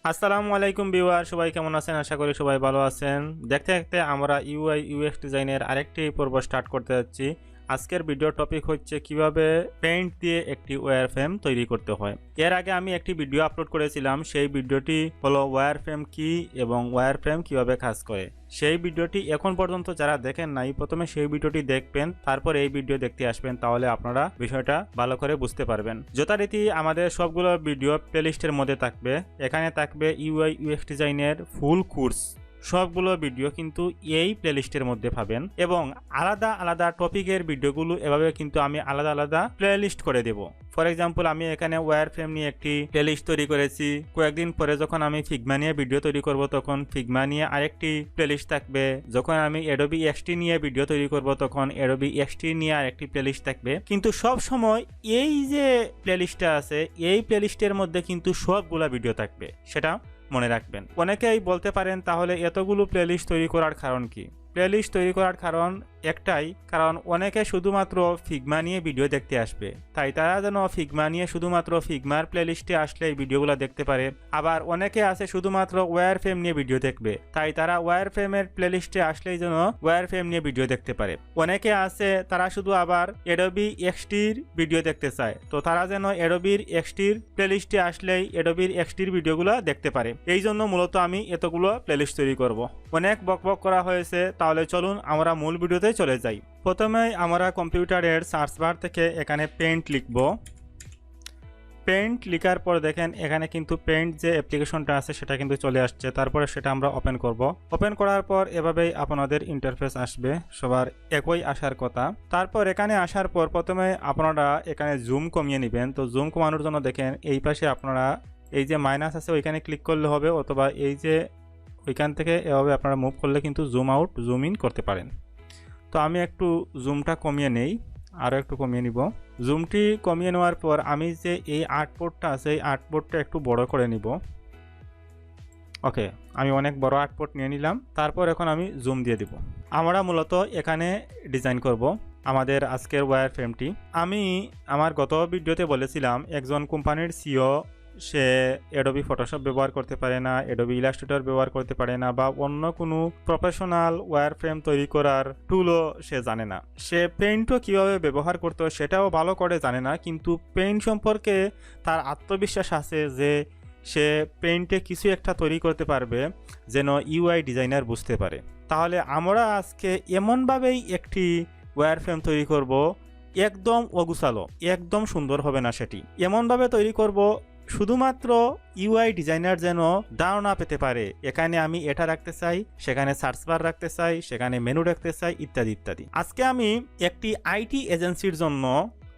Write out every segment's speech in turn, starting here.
আসসালামু আলাইকুম ভিউয়ার, সবাই কেমন আছেন? আশা করি সবাই ভালো আছেন। দেখতে দেখতে আমরা ইউআই ইউএক্স ডিজাইনের আরেকটি পর্ব স্টার্ট করতে যাচ্ছি। আজকের ভিডিও টপিক হচ্ছে কিভাবে পেইন্ট দিয়ে একটি ওয়্যার ফ্রেম তৈরি করতে হয়। এর আগে আমি একটি ভিডিও আপলোড করেছিলাম, সেই ভিডিওটি হলো ওয়্যার ফ্রেম কি এবং ওয়্যার ফ্রেম কিভাবে কাজ করে। সেই ভিডিওটি এখন পর্যন্ত যারা দেখেন নাই, প্রথমে সেই ভিডিওটি দেখবেন, তারপর এই ভিডিও দেখতে আসবেন, তাহলে আপনারা বিষয়টা ভালো করে বুঝতে পারবেন। যথারীতি আমাদের সবগুলো ভিডিও প্লেলিস্টের মধ্যে থাকবে। এখানে থাকবে ইউআই ইউএক্স ডিজাইনের ফুল কোর্স, সবগুলো ভিডিও কিন্তু এই প্লেলিস্টের মধ্যে পাবেন এবং আলাদা আলাদা টপিকের ভিডিওগুলো এভাবে কিন্তু আমি আলাদা আলাদা প্লেলিস্ট করে দেব। ফর এক্সাম্পল, আমি এখানে ওয়্যার ফ্রেম নিয়ে একটি প্লেলিস্ট তৈরি করেছি। কয়েকদিন পরে যখন আমি ফিগমা নিয়ে ভিডিও তৈরি করব, তখন ফিগমা নিয়ে আরেকটি প্লেলিস্ট থাকবে। যখন আমি অ্যাডোবি এক্সডি নিয়ে ভিডিও তৈরি করব, তখন অ্যাডোবি এক্সডি নিয়ে আরেকটি প্লেলিস্ট থাকবে। কিন্তু সব সময় এই যে প্লেলিস্টটা আছে, এই প্লেলিস্টের মধ্যে কিন্তু সবগুলা ভিডিও থাকবে, সেটা মনে রাখবেন। অনেকেই বলতে পারেন, তাহলে এতগুলো প্লেলিস্ট তৈরি করার কারণ কি? প্লেলিস্ট তৈরি করার কারণ একটাই, কারণ অনেকে শুধুমাত্র ফিগমা নিয়ে ভিডিও দেখতে আসবে, তাই তারা যেন ফিগমা নিয়ে শুধুমাত্র ফিগমার প্লেলিস্টে আসলে এই ভিডিওগুলো দেখতে পারে। আবার অনেকে আছে শুধুমাত্র ওয়্যার ফ্রেম নিয়ে ভিডিও দেখবে, তাই তারা ওয়্যার ফ্রেমের প্লেলিস্টে আসলেই যেন ওয়্যার ফ্রেম নিয়ে ভিডিও দেখতে পারে। অনেকে আছে তারা শুধু আবার অ্যাডোবি এক্সডির ভিডিও দেখতে চায়, তো তারা যেন অ্যাডোবির এক্সডির প্লেলিস্টে আসলেই অ্যাডোবির এক্সডির ভিডিওগুলো দেখতে পারে। এই জন্য মূলত আমি এতগুলো প্লেলিস্ট তৈরি করব। অনেক বকবক করা হয়েছে, তাহলে চলুন আমরা মূল ভিডিওতে চলে যাই। প্রথমে আমরা কম্পিউটারের সার্চ বার থেকে এখানে পেইন্ট লিখব। পেইন্ট লিখার পর দেখেন এখানে কিন্তু পেইন্ট যে অ্যাপ্লিকেশনটা আছে সেটা কিন্তু চলে আসছে। তারপরে সেটা আমরা ওপেন করব। ওপেন করার পর এভাবেই আপনাদের ইন্টারফেস আসবে, সবার একই আসার কথা। তারপর এখানে আসার পর প্রথমে আপনারা এখানে জুম কমিয়ে নেবেন। তো জুম কমানোর জন্য দেখেন এই পাশে আপনারা এই যে মাইনাস আছে ওইখানে ক্লিক করলে হবে, অথবা এই যে ওইখান থেকে এভাবে আপনারা মুভ করলে কিন্তু জুম আউট জুম ইন করতে পারেন। তো আমি একটু জুমটা কমিয়ে নেই, আরও একটু কমিয়ে নিব। জুমটি কমিয়ে নেওয়ার পর আমি যে এই আর্টবোর্ডটা আছে, এই আর্টবোর্ডটা একটু বড় করে নিব। ওকে, আমি অনেক বড় আর্টবোর্ড নিয়ে নিলাম। তারপর এখন আমি জুম দিয়ে দিব। আমরা মূলত এখানে ডিজাইন করব আমাদের আজকের ওয়্যার ফ্রেমটি। আমি আমার গত ভিডিওতে বলেছিলাম একজন কোম্পানির সিও, সে অ্যাডোবি ফটোশপ ব্যবহার করতে পারে না, অ্যাডোবি ইলাস্ট্রেটর ব্যবহার করতে পারে না, বা অন্য কোনো প্রফেশনাল ওয়্যার ফ্রেম তৈরি করার টুলও সে জানে না। সে পেইন্টও কীভাবে ব্যবহার করতে হয় সেটাও ভালো করে জানে না, কিন্তু পেইন্ট সম্পর্কে তার আত্মবিশ্বাস আছে যে সে পেইন্টে কিছু একটা তৈরি করতে পারবে যেন ইউআই ডিজাইনার বুঝতে পারে। তাহলে আমরা আজকে এমনভাবেই একটি ওয়্যার ফ্রেম তৈরি করব, একদম অগুছালো, একদম সুন্দর হবে না, সেটি এমনভাবে তৈরি করব শুধুমাত্র ইউআই ডিজাইনার যেন ধারণা পেতে পারে এখানে আমি এটা রাখতে চাই, সেখানে সার্চ বার রাখতে চাই, সেখানে মেনু রাখতে চাই, ইত্যাদি ইত্যাদি। আজকে আমি একটি আইটি এজেন্সির জন্য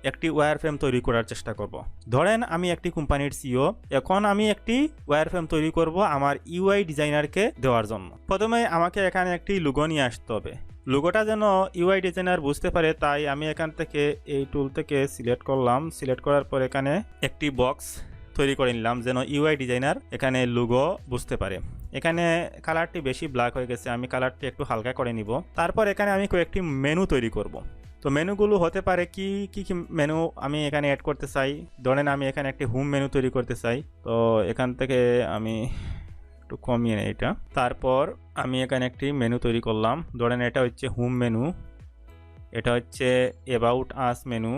একটি ওয়্যার ফ্রেম তৈরি করার চেষ্টা করব। ধরেন আমি একটি কোম্পানির সিও, এখন আমি একটি ওয়্যার ফ্রেম তৈরি করব আমার ইউআই ডিজাইনারকে দেওয়ার জন্য। প্রথমে আমাকে এখানে একটি লোগো নিয়ে আসতে হবে। লোগোটা যেন ইউআই ডিজাইনার বুঝতে পারে, তাই আমি এখান থেকে এই টুল থেকে সিলেক্ট করলাম। সিলেক্ট করার পর এখানে একটি বক্স তৈরি করে নিলাম যেন ইউআই ডিজাইনার এখানে লোগো বুঝতে পারে। এখানে কালারটি বেশি ব্ল্যাক হয়ে গেছে, আমি কালারটি একটু হালকা করে নিব। তারপর এখানে আমি কয়েকটি মেনু তৈরি করব। তো মেনুগুলো হতে পারে কি কি মেনু আমি এখানে অ্যাড করতে চাই। ধরেন আমি এখানে একটি হোম মেনু তৈরি করতে চাই, তো এখান থেকে আমি একটু কমিয়ে নেই এটা। তারপর আমি এখানে একটি মেনু তৈরি করলাম। ধরেন এটা হচ্ছে হোম মেনু, এটা হচ্ছে অ্যাবাউট আস মেনু,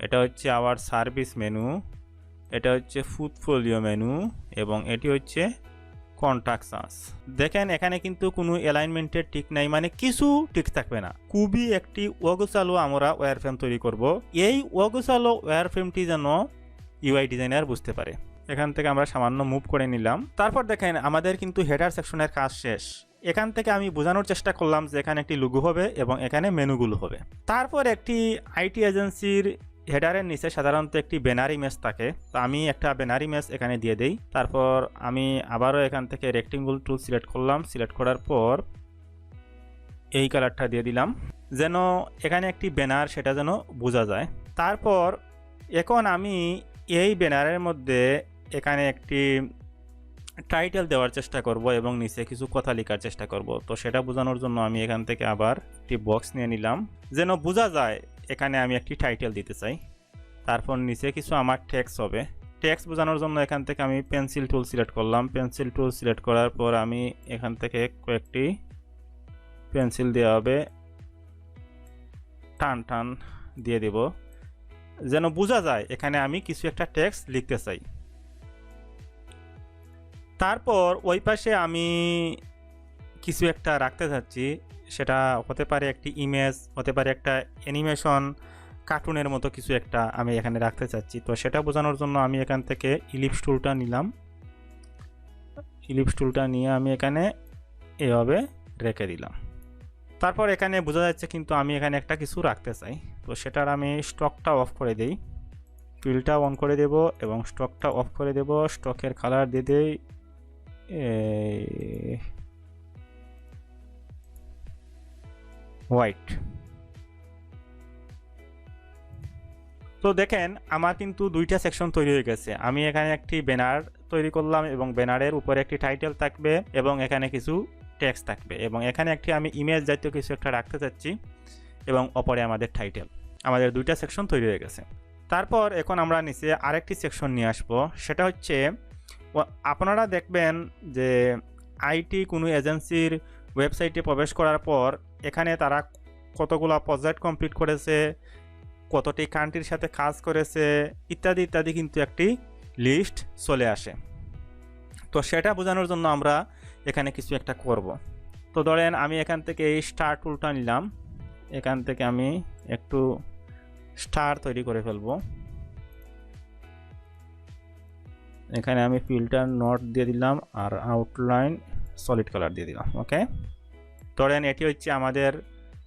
এটা হচ্ছে আওয়ার সার্ভিস মেনু, এটা হচ্ছে পোর্টফোলিও মেনু, এবং এটি হচ্ছে কন্টাক্টস আস। দেখেন এখানে কিন্তু কোনো অ্যালাইনমেন্টের ঠিক নাই, মানে কিছু ঠিক থাকবে না। খুবই একটি অগোছালো আমরা ওয়্যার ফ্রেম তৈরি করব। এই অগোছালো ওয়্যার ফ্রেমটি যেন ইউআই ডিজাইনার বুঝতে পারে। এখান থেকে আমরা সামান্য মুভ করে নিলাম। তারপর দেখেন আমাদের কিন্তু হেডার সেকশনের কাজ শেষ। এখান থেকে আমি বোঝানোর চেষ্টা করলাম যে এখানে একটি লোগো হবে এবং এখানে মেনুগুলো হবে। তারপর একটি আইটি এজেন্সির হেডারের নিচে সাধারণত একটি ব্যানার ইমেজ থাকে, তো আমি একটা ব্যানার ইমেজ এখানে দিয়ে দেই। তারপর আমি আবারও এখান থেকে রেক্টেঙ্গল টুল সিলেক্ট করলাম। সিলেক্ট করার পর এই কালারটা দিয়ে দিলাম যেন এখানে একটি ব্যানার, সেটা যেন বোঝা যায়। তারপর এখন আমি এই ব্যানারের মধ্যে এখানে একটি টাইটেল দেওয়ার চেষ্টা করব এবং নিচে কিছু কথা লেখার চেষ্টা করব। তো সেটা বোঝানোর জন্য আমি এখান থেকে আবার একটি বক্স নিয়ে নিলাম যেন বোঝা যায় এখানে আমি একটি টাইটেল দিতে চাই। তারপর নিচে কিছু আমার টেক্সট হবে, টেক্সট বোঝানোর জন্য এখান থেকে আমি পেন্সিল টুল সিলেক্ট করলাম। পেন্সিল টুল সিলেক্ট করার পর আমি এখান থেকে কয়েকটি পেন্সিল দেওয়া হবে, টান টান দিয়ে দেব যেন বোঝা যায় এখানে আমি কিছু একটা টেক্সট লিখতে চাই। তারপর ওই পাশে আমি কিছু একটা রাখতে চাচ্ছি, সেটা হতে পারে একটি ইমেজ, হতে পারে একটা অ্যানিমেশন, কার্টুনের মতো কিছু একটা আমি এখানে রাখতে চাচ্ছি। তো সেটা বোঝানোর জন্য আমি এখান থেকে ইলিপস টুলটা নিলাম। ইলিপস টুলটা নিয়ে আমি এখানে এভাবে রেখে দিলাম। তারপর এখানে বোঝা যাচ্ছে কিন্তু আমি এখানে একটা কিছু রাখতে চাই। তো সেটার আমি স্টকটা অফ করে দেই, ফিলটা অন করে দেব এবং স্টকটা অফ করে দেব। স্টকের কালার দিয়ে দেই হোয়াইট। তো দেখেন আমার কিন্তু দুইটা সেকশন তৈরি হয়ে গেছে। আমি এখানে একটি ব্যানার তৈরি করলাম এবং ব্যানারের উপরে একটি টাইটেল থাকবে এবং এখানে কিছু টেক্সট থাকবে এবং এখানে একটি আমি ইমেজ জাতীয় কিছু একটা রাখতে চাচ্ছি এবং অপরে আমাদের টাইটেল। আমাদের দুইটা সেকশন তৈরি হয়ে গেছে। তারপর এখন আমরা নিচে আরেকটি সেকশন নিয়ে আসবো, সেটা হচ্ছে আপনারা দেখবেন যে আইটি কোনো এজেন্সির ওয়েবসাইটে প্রবেশ করার পর এখানে তারা কতগুলো প্রজেক্ট কমপ্লিট করেছে, কতটি কান্ট্রির সাথে কাজ করেছে ইত্যাদি ইত্যাদি কিন্তু একটি লিস্ট চলে আসে। তো সেটা বোঝানোর জন্য আমরা এখানে কিছু একটা করব। তো ধরেন আমি এখান থেকে এই স্টার টুলটা নিলাম, এখান থেকে আমি একটু স্টার তৈরি করে ফেলবো। এখানে আমি ফিল্টার নোট দিয়ে দিলাম আর আউটলাইন সলিড কালার দিয়ে দিলাম। ওকে, ধরেন এটি হচ্ছে আমাদের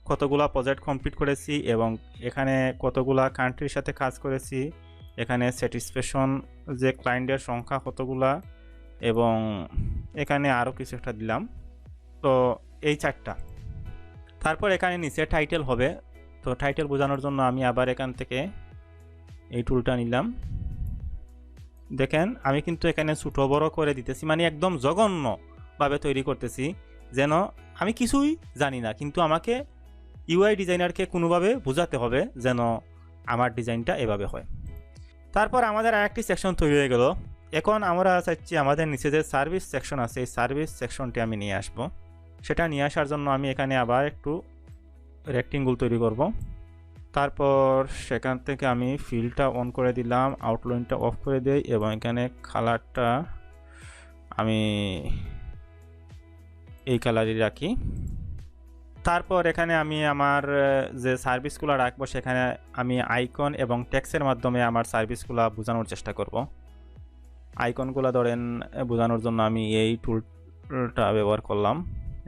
কতগুলা প্রজেক্ট কমপ্লিট করেছি এবং এখানে কতগুলা কান্ট্রির সাথে কাজ করেছি, এখানে স্যাটিসফ্যাকশন যে ক্লায়েন্টের সংখ্যা কতগুলা এবং এখানে আরও কিছু একটা দিলাম। তো এই চারটা। তারপর এখানে নিচে টাইটেল হবে। তো টাইটেল বোঝানোর জন্য আমি আবার এখান থেকে এই টুলটা নিলাম। দেখেন আমি কিন্তু এখানে ছোটো বড় করে দিতেছি, মানে একদম জঘন্যভাবে তৈরি করতেছি যেন আমি কিছুই জানি না, কিন্তু আমাকে ইউআই ডিজাইনারকে কোনোভাবে বোঝাতে হবে যেন আমার ডিজাইনটা এভাবে হয়। তারপর আমাদের আরেকটি সেকশন তৈরি হয়ে গেল। এখন আমরা চাচ্ছি আমাদের নিচে যে সার্ভিস সেকশন আছে এই সার্ভিস সেকশনটি আমি নিয়ে আসব। সেটা নিয়ে আসার জন্য আমি এখানে আবার একটু রেক্টেঙ্গল তৈরি করব। তারপর সেখান থেকে আমি ফিলটা অন করে দিলাম, আউটলাইনটা অফ করে দিই এবং এখানে কালারটা আমি এই কালারই রাখি। তারপর এখানে আমি আমার যে সার্ভিসগুলো রাখবো সেখানে আমি আইকন এবং টেক্সটের মাধ্যমে আমার সার্ভিসগুলো বোঝানোর চেষ্টা করব। আইকনগুলো ধরেন বোঝানোর জন্য আমি এই টুলটা ব্যবহার করলাম।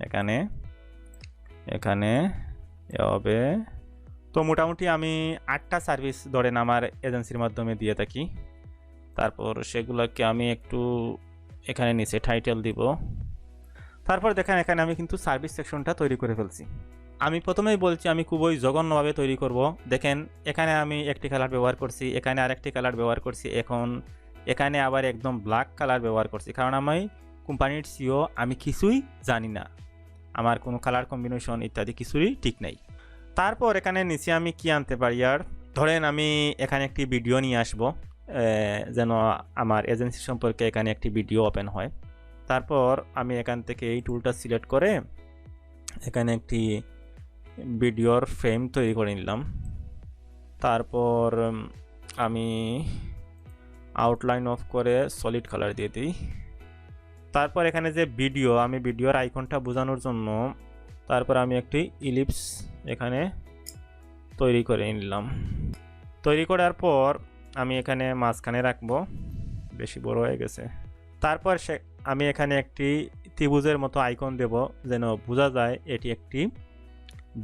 এখানে এভাবে। তো মোটামুটি আমি 8টা সার্ভিস ধরেন আমার এজেন্সির মাধ্যমে দিয়ে থাকি। তারপর সেগুলোকে আমি একটু এখানে নিচে টাইটেল দিব। তারপর দেখেন এখানে আমি কিন্তু সার্ভিস সেকশনটা তৈরি করে ফেলছি। আমি প্রথমেই বলছি আমি খুবই জঘন্যভাবে তৈরি করব। দেখেন এখানে আমি একটি কালার ব্যবহার করছি, এখানে আরেকটি কালার ব্যবহার করছি, এখন এখানে আবার একদম ব্ল্যাক কালার ব্যবহার করছি, কারণ আমি কোম্পানির সিও, আমি কিছুই জানি না, আমার কোনো কালার কম্বিনেশন ইত্যাদি কিছুই ঠিক নেই। তারপর এখানে নিচে আমি কি আনতে পারি, আর ধরেন আমি এখানে একটি ভিডিও নিয়ে আসব যেন আমার এজেন্সি সম্পর্কে এখানে একটি ভিডিও ওপেন হয়। তারপর আমি এখান থেকে এই টুলটা সিলেক্ট করে এখানে একটি ভিডিওর ফ্রেম তৈরি করে নিলাম। তারপর আমি আউটলাইন অফ করে সলিড কালার দিয়ে দিই। তারপর এখানে যে ভিডিও, আমি ভিডিওর আইকনটা বোঝানোর জন্য তারপর আমি একটি ইলিপস এখানে তৈরি করে নিলাম। তৈরি করার পর আমি এখানে মাঝখানে রাখবো, বেশি বড় হয়ে গেছে। তারপর আমি এখানে একটি ত্রিভুজের মতো আইকন দেব যেন বোঝা যায় এটি একটি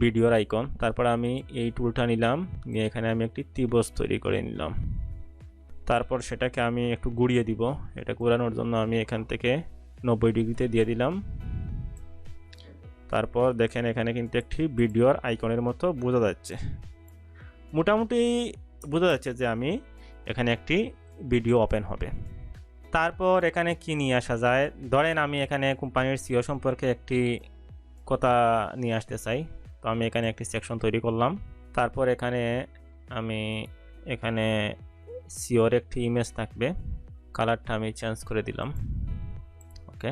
ভিডিওর আইকন। তারপর আমি এই টুলটা নিলাম, নিয়ে এখানে আমি একটি ত্রিভুজ তৈরি করে নিলাম। তারপর সেটাকে আমি একটু ঘুরিয়ে দিব। এটা ঘোরানোর জন্য আমি এখান থেকে 90 ডিগ্রিতে দিয়ে দিলাম। তারপর দেখেন এখানে কিন্তু একটি ভিডিওর আইকনের মতো বোঝা যাচ্ছে, মোটামুটি বোঝা যাচ্ছে যে আমি এখানে একটি ভিডিও ওপেন হবে। তারপর এখানে কি নিয়ে আসা যায়, ধরেন আমি এখানে কোম্পানির সিও সম্পর্কে একটি কথা নিয়ে আসতে চাই। তো আমি এখানে একটি সেকশন তৈরি করলাম। তারপর এখানে আমি সিওর একটি ইমেজ থাকবে, কালারটা আমি চেঞ্জ করে দিলাম। ওকে,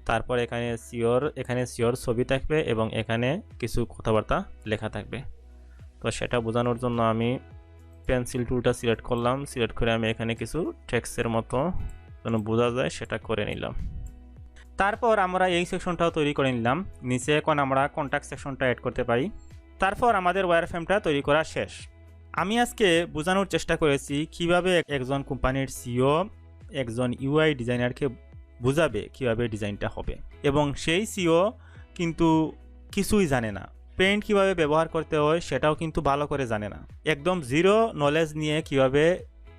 তারপর এখানে সিওর ছবি থাকবে এবং এখানে কিছু কথাবার্তা লেখা থাকবে। তো সেটা বোঝানোর জন্য আমি পেন্সিল টুলটা সিলেক্ট করলাম, সিলেক্ট করে আমি এখানে কিছু টেক্সটের মতো যেন বোঝা যায় সেটা করে নিলাম। তারপর আমরা এই সেকশনটাও তৈরি করে নিলাম। নিচে এখন আমরা কন্ট্যাক্ট সেকশনটা অ্যাড করতে পারি। তারপর আমাদের ওয়্যারফ্রেমটা তৈরি করা শেষ। আমি আজকে বোঝানোর চেষ্টা করেছি কিভাবে একজন কোম্পানির সিইও একজন ইউআই ডিজাইনারকে বোঝাবে কিভাবে ডিজাইনটা হবে, এবং সেই সিইও কিন্তু কিছুই জানে না, পেইন্ট কিভাবে ব্যবহার করতে হয় সেটাও কিন্তু ভালো করে জানে না। একদম জিরো নলেজ নিয়ে কিভাবে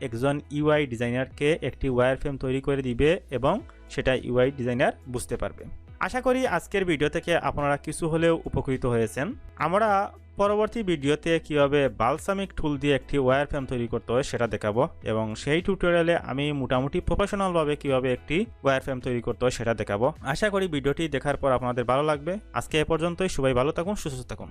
একজন ইউআই ডিজাইনারকে একটি ওয়্যারফ্রেম তৈরি করে দিবে এবং সেটা ইউআই ডিজাইনার বুঝতে পারবে। আশা করি আজকের ভিডিও থেকে আপনারা কিছু হলেও উপকৃত হয়েছেন। আমরা পরবর্তী ভিডিওতে কিভাবে বালসামিক টুল দিয়ে একটি ওয়্যারফ্রেম তৈরি করতে হয় সেটা দেখাবো, এবং সেই টিউটোরিয়ালে আমি মোটামুটি প্রফেশনালভাবে কিভাবে একটি ওয়্যারফ্রেম তৈরি করতে হয় সেটা দেখাবো। আশা করি ভিডিওটি দেখার পর আপনাদের ভালো লাগবে। আজকে এ পর্যন্তই। সবাই ভালো থাকুন, সুস্থ থাকুন।